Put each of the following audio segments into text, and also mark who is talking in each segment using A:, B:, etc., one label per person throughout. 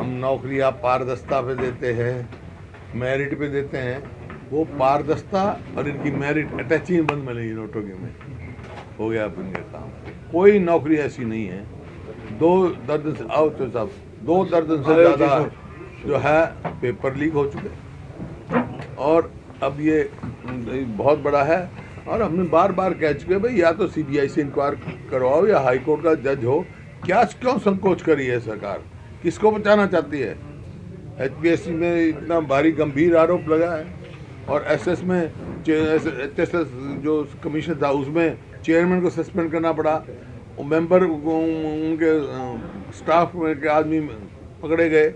A: हम नौकरियां पारदर्शिता पे देते हैं, मेरिट पे देते हैं। वो पारदर्शिता और इनकी मेरिट अटैची बंद मिलेगी नोटों के में, हो गया अपन का काम। कोई नौकरी ऐसी नहीं है। 2 दर्जन से आओ तो साहब 2 दर्जन से ज़्यादा जो है पेपर लीक हो चुके और अब ये बहुत बड़ा है। और हमने बार बार कह चुके भाई या तो CBI से इंक्वायर करवाओ या हाई कोर्ट का जज हो। क्यों संकोच करी है सरकार, किसको बचाना चाहती है? HPSC में इतना भारी गंभीर आरोप लगा है और SS में HSS जो कमीशन था उसमें चेयरमैन को सस्पेंड करना पड़ा, मेंबर उनके स्टाफ के आदमी पकड़े गए।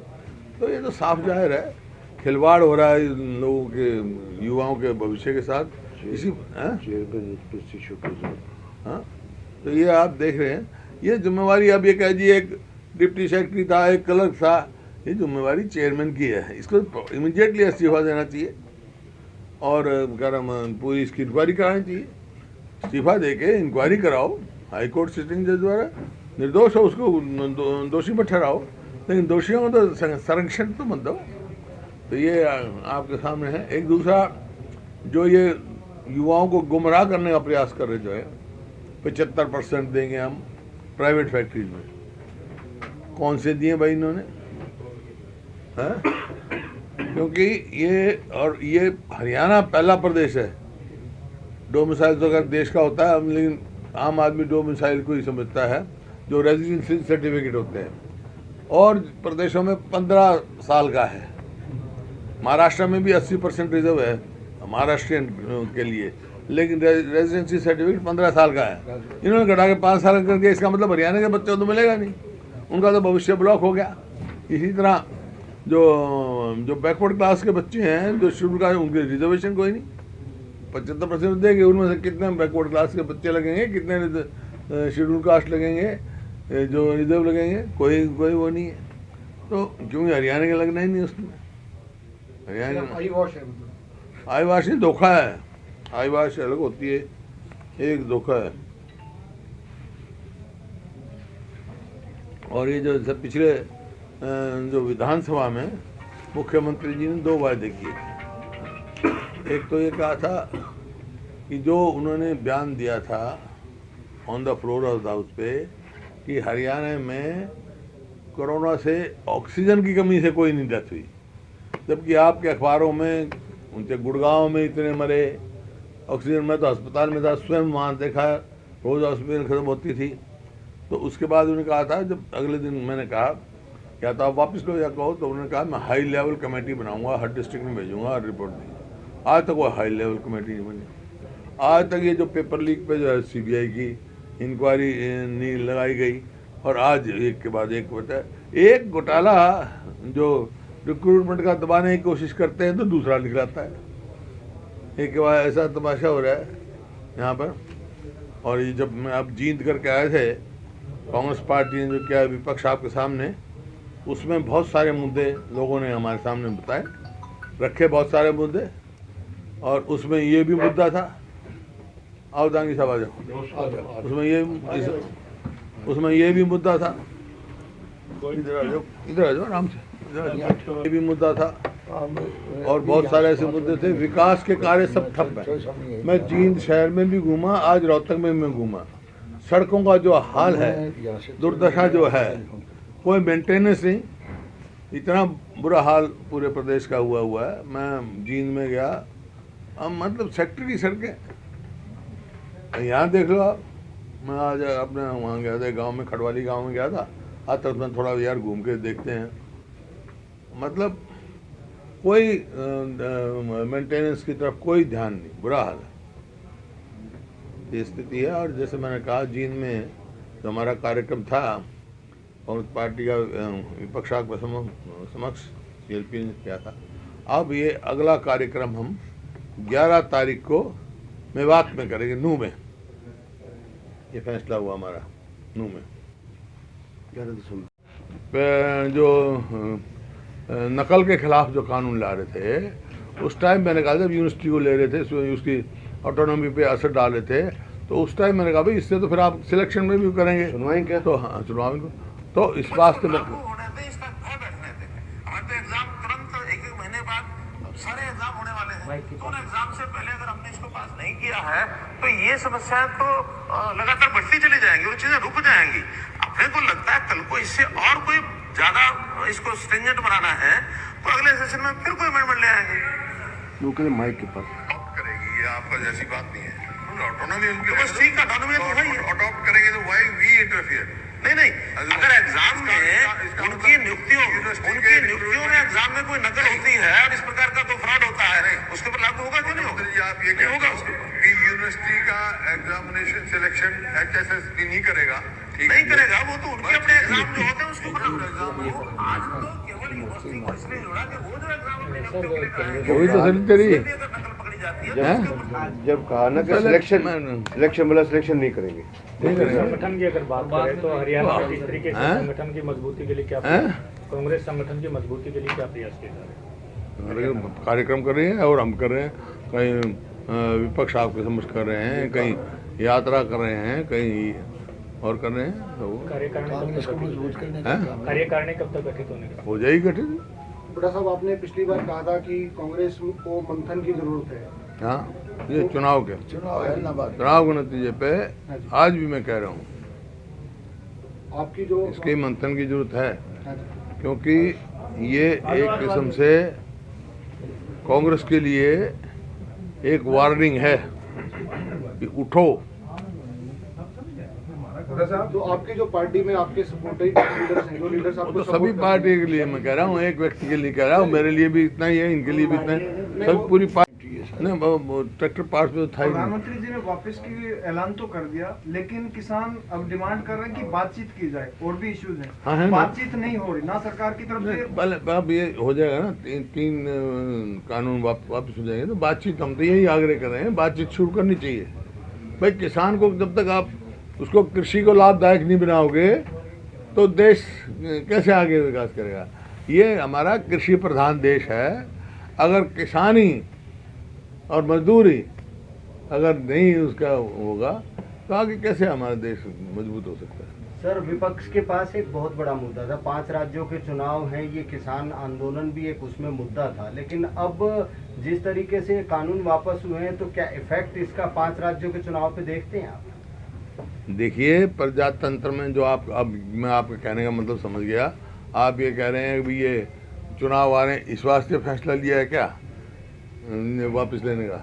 A: तो ये तो साफ जाहिर है खिलवाड़ हो रहा है इन लोगों के, युवाओं के भविष्य के साथ। इसी हाँ, तो ये आप देख रहे हैं, ये जिम्मेवारी अब ये कह दीजिए एक डिप्टी सेक्रेटरी था, एक क्लर्क था, ये जिम्मेवारी चेयरमैन की है। इसको इमीडिएटली इस्तीफा देना चाहिए और पूरी इसकी इंक्वायरी करानी चाहिए। इस्तीफा दे के इंक्वायरी कराओ, हाई कोर्ट सिटिंग जज द्वारा, निर्दोष हो उसको दोषी मत ठहराओ, लेकिन दोषियों को तो संरक्षण तो मत दो। तो ये आपके सामने है। एक दूसरा जो ये युवाओं को गुमराह करने का प्रयास कर रहे जो है, 75% देंगे हम प्राइवेट फैक्ट्रीज में। कौन से दिए भाई इन्होंने? है क्योंकि ये हरियाणा पहला प्रदेश है। डोमिसाइल तो अगर देश का होता है, लेकिन आम आदमी डोमिसाइल को ही समझता है जो रेजिडेंसी सर्टिफिकेट होते हैं, और प्रदेशों में 15 साल का है। महाराष्ट्र में भी 80% रिजर्व है महाराष्ट्रियन के लिए, लेकिन रेजिडेंसी सर्टिफिकेट 15 साल का है। इन्होंने घटा के 5 साल कर दिया। इसका मतलब हरियाणा के बच्चों को तो मिलेगा नहीं, उनका तो भविष्य ब्लॉक हो गया। इसी तरह जो बैकवर्ड क्लास के बच्चे हैं, जो शेड्यूल कास्ट, उनके रिजर्वेशन कोई नहीं। 75% देंगे, उनमें से कितने बैकवर्ड क्लास के बच्चे लगेंगे, कितने शेड्यूल कास्ट लगेंगे, जो रिजर्व लगेंगे? कोई वो नहीं है। तो क्योंकि हरियाणा के लगना ही नहीं उसमें। हरियाणा आई वाश ही धोखा है, आई वाश अलग होती है, एक धोखा है। और ये जो सब पिछले जो विधानसभा में मुख्यमंत्री जी ने 2 वायदे किए। एक तो ये कहा था कि जो उन्होंने बयान दिया था on the floor of the house पे कि हरियाणा में कोरोना से ऑक्सीजन की कमी से कोई नहीं डेथ हुई, जबकि आपके अखबारों में उनके गुड़गांव में इतने मरे ऑक्सीजन में, तो अस्पताल में था, स्वयं वहाँ देखा, रोज़ ऑक्सीजन खत्म होती थी। तो उसके बाद उन्होंने कहा था, जब अगले दिन मैंने कहा क्या तो आप वापस लो या कहो, तो उन्होंने कहा मैं हाई लेवल कमेटी बनाऊंगा, हर डिस्ट्रिक्ट में भेजूंगा और रिपोर्ट देंगे। आज तक वो हाई लेवल कमेटी नहीं बनी। आज तक ये जो पेपर लीक पे जो है CBI की इंक्वायरी नहीं लगाई गई, और आज एक के बाद एक होता है। एक घोटाला जो रिक्रूटमेंट का दबाने की कोशिश करते हैं तो दूसरा निकलाता है। एक के बाद ऐसा तमाशा हो रहा है यहाँ पर। और ये जब मैं अब जीत करके आए थे, कांग्रेस पार्टी ने जो किया विपक्ष आपके सामने, उसमें बहुत सारे मुद्दे लोगों ने हमारे सामने बताए, रखे बहुत सारे मुद्दे, और उसमें ये भी मुद्दा था। आओ दांगी साहब आ जाओ। उसमें ये भी मुद्दा था। इधर आ जाओ आराम से। ये भी मुद्दा था और बहुत सारे ऐसे मुद्दे थे। विकास के कार्य सब ठप है। मैं जींद शहर में भी घूमा, आज रोहतक में मैं घूमा। सड़कों का जो हाल है, दुर्दशा जो है, कोई मेंटेनेंस नहीं, इतना बुरा हाल पूरे प्रदेश का हुआ है। मैं जींद में गया, अब मतलब सेक्टर की सड़कें, यहाँ देख लो आप। मैं आज अपने वहाँ गया था, गांव में, खड़वाली गांव में गया था। आज तक मैं थोड़ा यार घूम के देखते हैं, मतलब कोई मेंटेनेंस की तरफ कोई ध्यान नहीं, बुरा हाल है, ये स्थिति है। और जैसे मैंने कहा, जींद में जो हमारा कार्यक्रम था कांग्रेस पार्टी का विपक्ष के समक्ष CLP ने किया था, अब ये अगला कार्यक्रम हम 11 तारीख को मेवात में करेंगे, नूह में। ये फैसला हुआ हमारा नूह में। 11 दिसंबर जो नकल के खिलाफ जो कानून ला रहे थे, उस टाइम मैंने कहा जब यूनिवर्सिटी को ले रहे थे, उसकी ऑटोनॉमी पे असर डाल रहे थे, तो उस टाइम मैंने कहा भाई इससे तो फिर आप सिलेक्शन में भी करेंगे, सुनवाएंगे। तो हाँ, सुनवाएंगे। तो इस वास्ते में
B: सारे एग्जाम होने वाले हैं, तो उन एग्जाम से पहले अगर हमने इसको पास नहीं किया है तो ये समस्याएं तो लगातार बढ़ती चली जाएंगी और चीजें रुक जाएंगी। अपने को लगता है कल को इससे और कोई ज्यादा इसको स्ट्रिंजेंट बनाना है तो अगले सेशन में फिर कोई अमेंडमेंट ले आएंगे।
C: माइक के पास
D: करेगी, ये आपका जैसी बात नहीं है। ऑटोनॉमी उनकी,
B: बस ठीक है, ऑटोनॉमी तो वही है।
D: अडॉप्ट करेंगे तो व्हाई वी इंटरफियर?
B: नहीं, अगर एग्जाम में उनकी नियुक्तियों में एग्जाम में कोई नकल होती है और इस प्रकार का कोई फ्रॉड होता है, उसके ऊपर लागू होगा क्यों नहीं होगा?
D: आप ये होगा कि यूनिवर्सिटी का एग्जामिनेशन सिलेक्शन HSSB नहीं करेगा,
B: नहीं करेगा, वो तो उनके अपने एग्जाम जो होते हैं उसके ऊपर आज तो केवल यूनिवर्सिटी को इसलिए जोड़ा कि वो जो एग्जाम
A: वही तो सेक्रेटरी
B: नकल पकड़ी जाती है।
C: जब कहा ना कि सिलेक्शन वाला सिलेक्शन नहीं करेंगे।
E: संगठन की अगर बात करें तो हरियाणा में किस तरीके से संगठन की मजबूती के लिए क्या कांग्रेस संगठन की मजबूती के लिए क्या प्रयास किए जा रहे हैं?
A: कार्यक्रम कर रही है और हम कर रहे हैं, कहीं विपक्ष आपके समझ कर रहे हैं, कहीं यात्रा कर रहे हैं, कहीं और कर रहे हैं। तो
E: कार्यकारिणी कब तक गठित होने का
A: हो जाएगी गठित।
F: बड़ा साहब, आपने पिछली बार कहा था कि कांग्रेस को मंथन की जरूरत है।
A: हाँ, ये चुनाव के नतीजे पे आज भी मैं कह रहा हूँ
F: आपकी जो
A: इसके मंथन की जरूरत है, क्योंकि ये एक किस्म से कांग्रेस के लिए एक वार्निंग है कि उठो।
F: तो आपकी जो पार्टी में आपके सपोर्टिव लीडर्स हैं, जो लीडर्स आपको
A: तो सभी पार्टी के लिए मैं कह रहा हूँ, एक व्यक्ति के लिए कह रहा हूँ, मेरे लिए भी इतना ही है, इनके लिए भी इतना है, सब पूरी पार्टी नहीं। ट्रैक्टर पार्ट में था ही नहीं।
G: प्रधानमंत्री जी ने वापस की ऐलान तो कर दिया, लेकिन किसान अब डिमांड कर रहे हैं कि बातचीत की जाए, और भी इश्यूज हैं।
A: हाँ, है
G: बातचीत नहीं हो रही ना सरकार की तरफ से।
A: पहले अब ये हो जाएगा ना, तीन कानून वापस हो जाएंगे तो बातचीत, हम तो यही आग्रह कर रहे हैं, बातचीत शुरू करनी चाहिए। भाई किसान को जब तक आप उसको कृषि को लाभदायक नहीं बनाओगे तो देश कैसे आगे विकास करेगा? ये हमारा कृषि प्रधान देश है, अगर किसानी और मजदूरी अगर नहीं उसका होगा तो आगे कैसे हमारा देश मजबूत हो सकता है?
H: सर, विपक्ष के पास एक बहुत बड़ा मुद्दा था, 5 राज्यों के चुनाव हैं, ये किसान आंदोलन भी एक उसमें मुद्दा था, लेकिन अब जिस तरीके से कानून वापस हुए हैं तो क्या इफेक्ट इसका 5 राज्यों के चुनाव पे देखते हैं आप?
A: देखिए, प्रजातंत्र में जो आप, अब मैं आपके कहने का मतलब समझ गया, आप ये कह रहे हैं कि ये चुनाव आ रहे हैं इस वास्ते फैसला लिया है क्या वापस लेने का?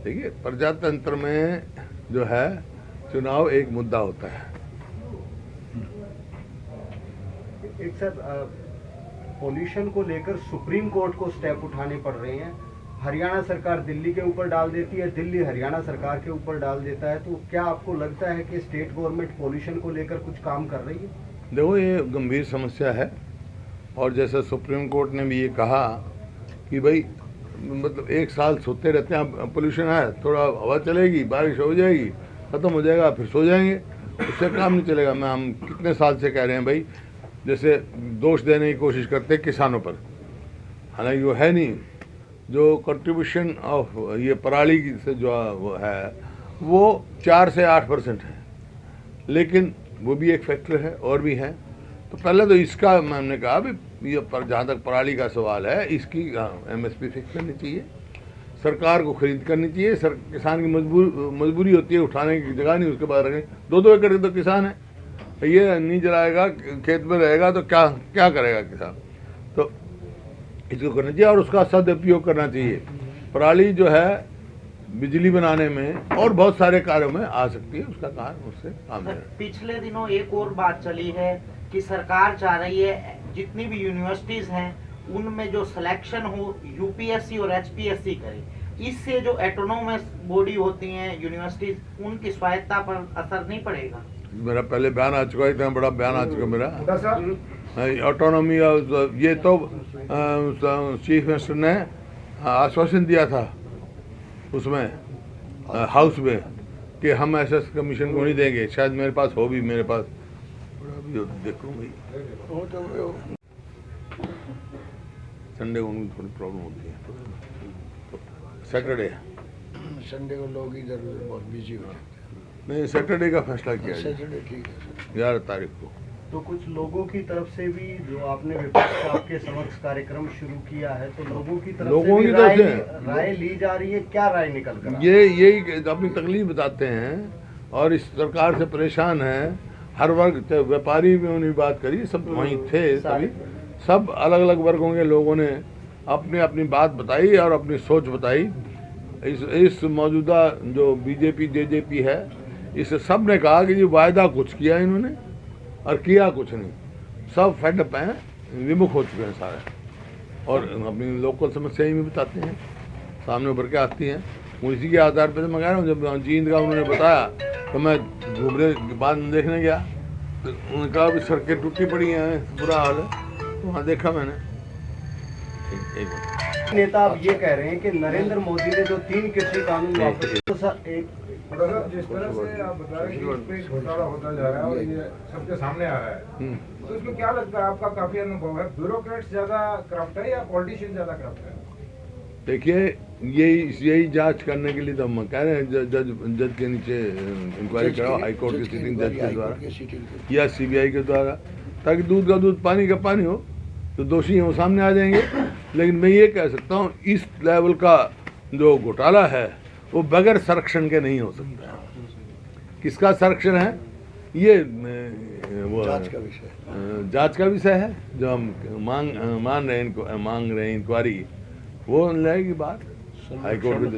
A: देखिए, प्रजातंत्र में जो है चुनाव एक मुद्दा होता है।
H: एक सर, पोल्यूशन को लेकर सुप्रीम कोर्ट को स्टेप उठाने पड़ रहे हैं। हरियाणा सरकार दिल्ली के ऊपर डाल देती है, दिल्ली हरियाणा सरकार के ऊपर डाल देता है, तो क्या आपको लगता है कि स्टेट गवर्नमेंट पोल्यूशन को लेकर कुछ काम कर रही है?
A: देखो, ये गंभीर समस्या है, और जैसे सुप्रीम कोर्ट ने भी ये कहा कि भाई मतलब 1 साल सोते रहते हैं, पोल्यूशन है, थोड़ा हवा चलेगी, बारिश हो जाएगी, ख़त्म हो जाएगा, फिर सो जाएंगे, उससे काम नहीं चलेगा। हम कितने साल से कह रहे हैं भाई, जैसे दोष देने की कोशिश करते हैं किसानों पर, हालांकि वो है नहीं। जो कंट्रीब्यूशन ऑफ ये पराली से जो वो है वो 4 से 8% है, लेकिन वो भी एक फैक्टर है, और भी है। तो पहले तो इसका हमने कहा भी ये जहाँ तक पराली का सवाल है, इसकी MSP फिक्स करनी चाहिए, सरकार को खरीद करनी चाहिए। किसान की मजबूरी होती है, उठाने की जगह नहीं, उसके बाद रखें 2-2 एकड़ के तो किसान है, ये नहीं जलाएगा, खेत में रहेगा तो क्या करेगा किसान? तो इसको करना चाहिए और उसका सदुपयोग करना चाहिए। पराली जो है बिजली बनाने में और बहुत सारे कार्यों में आ सकती है, उसका कार्य उससे काम है।
I: पिछले दिनों एक और बात चली है कि सरकार चाह रही है जितनी भी यूनिवर्सिटीज हैं उनमें जो सिलेक्शन हो UPSC और HPSC करे। इससे जो ऑटोनोमस बॉडी होती हैं यूनिवर्सिटीज, उनकी स्वायत्ता पर असर नहीं पड़ेगा?
A: मेरा पहले बयान आ चुका है, इतना बड़ा बयान आ चुका मेरा। ऑटोनॉमी ये तो चीफ मिनिस्टर ने आश्वासन दिया था उसमें हाउस में कि हम ऐसा कमीशन को नहीं देंगे। शायद मेरे पास हो भी, मेरे पास देखो भाई, संडे को उनकी थोड़ी प्रॉब्लम होती है, सैटरडे
C: संडे को लोग इधर बहुत बिजी हो जाते हैं।
A: नहीं, सैटरडे का फैसला किया है,
C: सैटरडे ठीक है।
A: 11 तारीख को।
H: तो कुछ लोगों की तरफ से भी, जो आपने विपक्ष का आपके समक्ष कार्यक्रम शुरू किया है, तो लोगों की तरफ से भी राय ली जा रही है। क्या राय निकल कर?
A: यही अपनी तकलीफ बताते हैं और इस सरकार से परेशान हैं। हर वर्ग, चाहे व्यापारी भी उन्होंने बात करी, सब वहीं थे, सभी सब अलग अलग वर्गों के लोगों ने अपनी अपनी बात बताई और अपनी सोच बताई। इस मौजूदा जो बीजेपी जेजेपी है, इसे सब ने कहा कि ये वायदा कुछ किया इन्होंने और किया कुछ नहीं। सब फेडअप हैं, विमुख हो चुके हैं सारे, और अपनी लोकल समस्याएं भी बताते हैं, सामने उभर के आती हैं। इसी के आधार पर मैं कह रहा हूँ, जब जींद का उन्होंने बताया तो मैं घूमने के बाद देखने गया तो उन्होंने कहा भी सड़कें टूटी पड़ी हैं, बुरा हाल है, तो वहाँ देखा मैंने। एक
H: नेता अब ये कह रहे हैं कि नरेंद्र मोदी ने जो 3 कृषि कानून वापस, तो सर एक
D: जिस तरह से आप बता रहे हैं कि इस पे घोटाला होता जा रहा है और ये सबके सामने आ रहा है, तो इसमें क्या लगता है, आपका काफी अनुभव है, ब्यूरोक्रेट्स ज्यादा करप्ट है या पॉलिटिशियन ज्यादा करप्ट है?
A: देखिए, यही जांच करने के लिए तो हम कह रहे हैं जज के नीचे इंक्वायरी कराओ, हाईकोर्ट के सिटिंग जज के द्वारा या सीबीआई के द्वारा, ताकि दूध का दूध पानी का पानी हो, तो दोषी हैं वो सामने आ जाएंगे। लेकिन मैं ये कह सकता हूँ, इस लेवल का जो घोटाला है वो बगैर संरक्षण के नहीं हो सकता है। किसका संरक्षण है ये वो जांच का विषय है, जो हम मांग रहे हैं इंक्वायरी, वो लाएगी बात हाईकोर्ट में।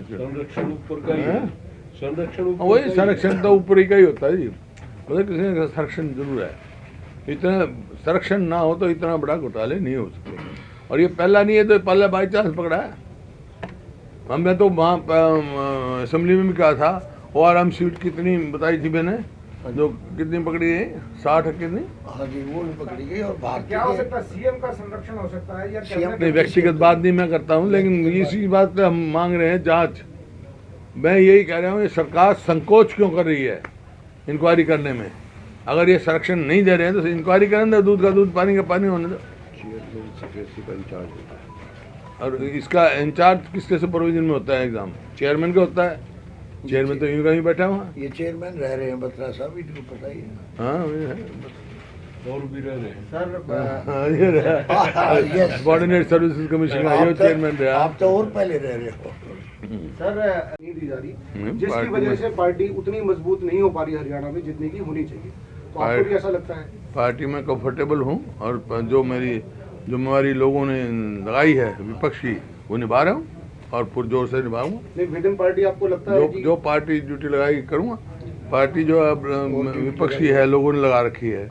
A: वही संरक्षण तो ऊपर ही का ही होता है जी, मतलब किसी का संरक्षण जरूर है। इतना संरक्षण ना हो तो इतना बड़ा घोटाले नहीं हो सकते, और ये पहला नहीं है, तो पहला बाई चांस पकड़ा है। हमने तो वहाँ असेंबली में भी कहा था, ORM सीट कितनी बताई थी मैंने, जो कितनी पकड़ी है, 60 कितनी?
J: हाँ जी, वो भी पकड़ी गई। और
D: क्या हो सकता है, सीएम का संरक्षण हो सकता है या
A: नहीं, व्यक्तिगत बात नहीं मैं करता हूँ, लेकिन इसी बात पे हम मांग रहे हैं जांच। मैं यही कह रहा हूँ, ये सरकार संकोच क्यों कर रही है इंक्वायरी करने में? अगर ये संरक्षण नहीं दे रहे हैं तो इंक्वायरी करने दो, दूध का दूध पानी का पानी होने दो। और इसका इंचार्ज किसके सुपरविजन में होता है एग्जाम? चेयरमैन का होता है। चेयरमैन तो यूं कहीं बैठा हुआ,
J: ये चेयरमैन रह रहे हैं बत्रा साहब, इनको पता ही है।
A: हाँ,
H: और भी रह रहे हैं सर।
A: सबॉर्डिनेट सर्विसेज कमीशन का ये चेयरमैन रहा।
J: आप तो और पहले रह रहे हो
F: सर। नहीं दी जा रही, जिसकी वजह से पार्टी उतनी मजबूत नहीं हो पा रही हरियाणा में जितनी की होनी चाहिए, तो आपको भी ऐसा लगता है? पार्टी
A: में कंफर्टेबल हूँ, और जो मेरी जिम्मेवारी लोगों ने लगाई है विपक्षी, वो निभा रहा हूँ और पुरजोर से निभाऊंगा।
F: नहीं, विदिन पार्टी आपको लगता है कि
A: जो पार्टी ड्यूटी लगाई करूँगा। पार्टी जो अब विपक्षी है, लोगों ने लगा रखी है,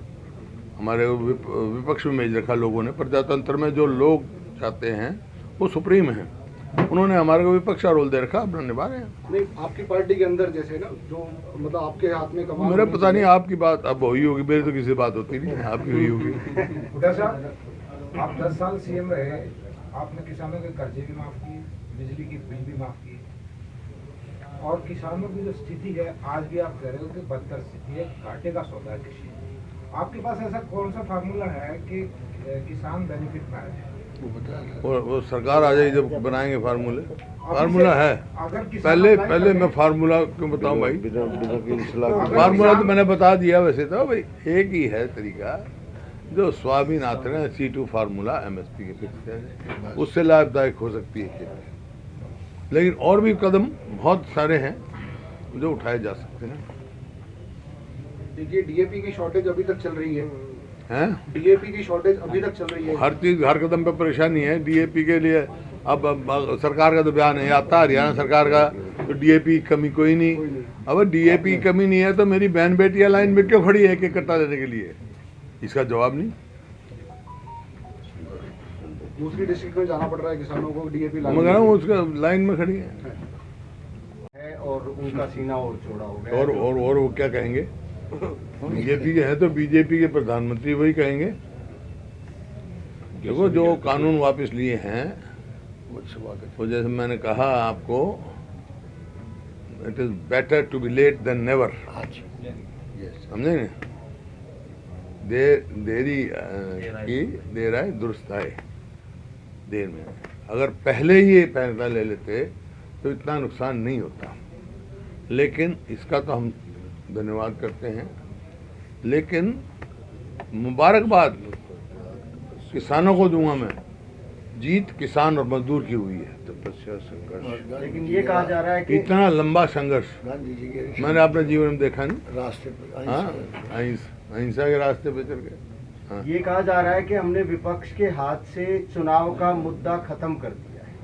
A: हमारे विपक्ष में मेज रखा लोगों ने। प्रजातंत्र में जो लोग चाहते हैं वो सुप्रीम है, उन्होंने हमारे को विपक्ष का रोल दे रखा, अपना निभा रहे हैं।
F: नहीं, आपकी पार्टी के अंदर जैसे ना, जो मतलब आपके हाथ में कमान,
A: मेरा पता नहीं, आपकी बात अब हुई होगी, मेरी तो किसी बात होती नहीं, आपकी हुई होगी।
D: आप 10 साल सीएम रहे, आपने किसानों के कर्जे भी माफ किए, बिजली की बिल भी माफ किए, और किसानों की जो स्थिति है आज भी आप कह रहे हो कि बदतर स्थिति है, घाटे का सौदा है कृषि। आपके पास ऐसा कौन सा फार्मूला है कि किसान बेनिफिट पाए?
A: वो सरकार आ जाएगी जब बनाएंगे फार्मूले। फार्मूला है, पहले मैं फार्मूला क्यों बताऊं भाई? फार्मूला तो मैंने बता दिया। वैसे तो भाई एक ही है तरीका, जो स्वामीनाथन है, C2 फार्मूला MSP के फिक्स है, उससे लाभदायक हो सकती है खेती। लेकिन और भी कदम बहुत सारे हैं जो उठाए जा सकते हैं।
F: देखिए, DAP की शॉर्टेज अभी तक चल रही है,
A: हैं?
F: DAP की शॉर्टेज अभी तक चल रही है।
A: हर चीज, हर कदम पे परेशानी है। DAP के लिए अब सरकार का तो बयान है, आता हरियाणा सरकार का, तो DAP की कमी कोई नहीं। अब DAP की कमी नहीं है तो मेरी बहन बेटियां लाइन में क्यों खड़ी है एक कट्टा देने के लिए? इसका जवाब नहीं।
F: दूसरी डिस्ट्रिक्ट में जाना पड़ रहा है किसानों को DAP
A: मैं कह रहा हूँ उसका लाइन में खड़ी है,
H: और उनका सीना और चौड़ा हो गया।
A: और वो क्या कहेंगे? बीजेपी के हैं तो बीजेपी के प्रधानमंत्री वही कहेंगे। देखो, जो कानून वापस लिए हैं, वो जैसे मैंने कहा आपको, it is better to be late than never. समझे ना? देरी की देर आए दुरुस्त आए, देर में। अगर पहले ही ये फैसला ले लेते तो इतना नुकसान नहीं होता। लेकिन इसका तो हम धन्यवाद करते हैं, लेकिन मुबारकबाद किसानों को दूंगा मैं, जीत किसान और मजदूर की हुई है।
C: तपस्या संघर्ष,
H: लेकिन ये कहा जा रहा है कि
A: इतना लंबा संघर्ष
J: गांधी जी के
A: मैंने अपने जीवन में देखा नहीं।
J: रास्ते पर
A: हाँ, अहिंसा के रास्ते पे चल गए। हाँ।
H: ये कहा जा रहा है कि हमने विपक्ष के हाथ से चुनाव का मुद्दा खत्म कर दिया है।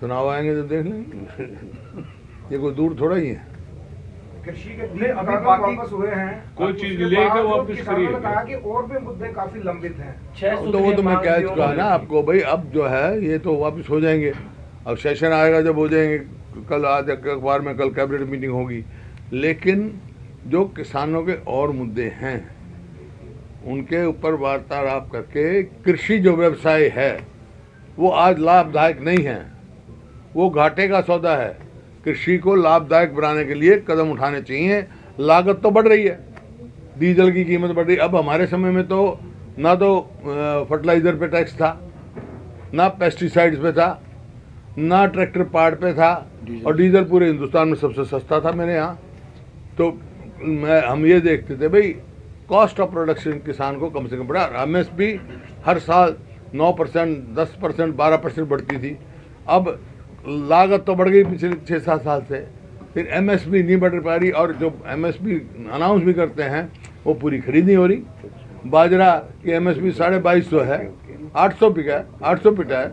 A: चुनाव आएंगे तो देख लेंगे, ये कोई दूर थोड़ा ही है।
D: कृषि के
G: नहीं,
D: 3
G: अभी
D: कानून
G: बाकी
D: वापस हुए हैं,
E: कोई
D: अब
E: चीज
D: उसके
E: लेके
D: बाद
E: वापस
D: किसानों ने
E: करिए।
D: कहा कि और भी मुद्दे काफी लंबित हैं।
A: तो वो तो मैं कह चुका है ना आपको भाई, अब जो है ये तो वापस हो जाएंगे। अब सेशन आएगा जब हो जाएंगे, कल आज अखबार में कल कैबिनेट मीटिंग होगी। लेकिन जो किसानों के और मुद्दे हैं उनके ऊपर वार्तालाप करके कृषि जो व्यवसाय है वो आज लाभदायक नहीं है, वो घाटे का सौदा है। कृषि को लाभदायक बनाने के लिए कदम उठाने चाहिए। लागत तो बढ़ रही है, डीजल की कीमत बढ़ रही है। अब हमारे समय में तो ना तो फर्टिलाइजर पे टैक्स था, ना पेस्टिसाइड्स पे था, ना ट्रैक्टर पार्ट पे था, और डीजल पूरे हिंदुस्तान में सबसे सस्ता था मेरे यहाँ। तो हम ये देखते थे भाई कॉस्ट ऑफ प्रोडक्शन किसान को कम से कम बढ़ा। एमएसपी हर साल 9%, 10%, 12% बढ़ती थी। अब लागत तो बढ़ गई पिछले 6-7 साल से, फिर एमएसपी नहीं बढ़ पा रही, और जो एमएसपी अनाउंस भी करते हैं वो पूरी खरीद नहीं हो रही। बाजरा की एमएसपी 2250 है, 800 बिका है, 800 पिटा है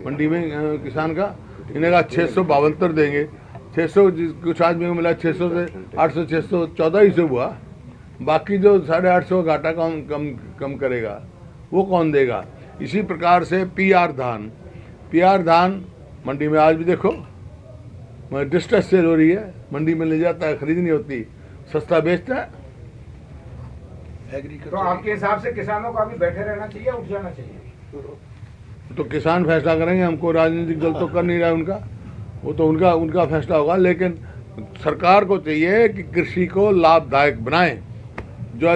A: मंडी में किसान का। इन्हें कहा 672 देंगे, 600 कुछ आदमी को मिला 600 से 800, 614 ही से हुआ। बाकी जो 850 घाटा कम करेगा वो कौन देगा। इसी प्रकार से पीआर धान मंडी में आज भी देखो डिस्ट्रेस सेल हो रही है, मंडी में ले जाता है, खरीद नहीं होती, सस्ता बेचता है।
D: तो आपके हिसाब से किसानों को अभी बैठे रहना चाहिए, उठ जाना चाहिए?
A: तो किसान फैसला करेंगे, हमको राजनीतिक दल तो कर नहीं रहा है उनका, वो तो उनका फैसला होगा। लेकिन सरकार को चाहिए कि कृषि को लाभदायक बनाएं। जो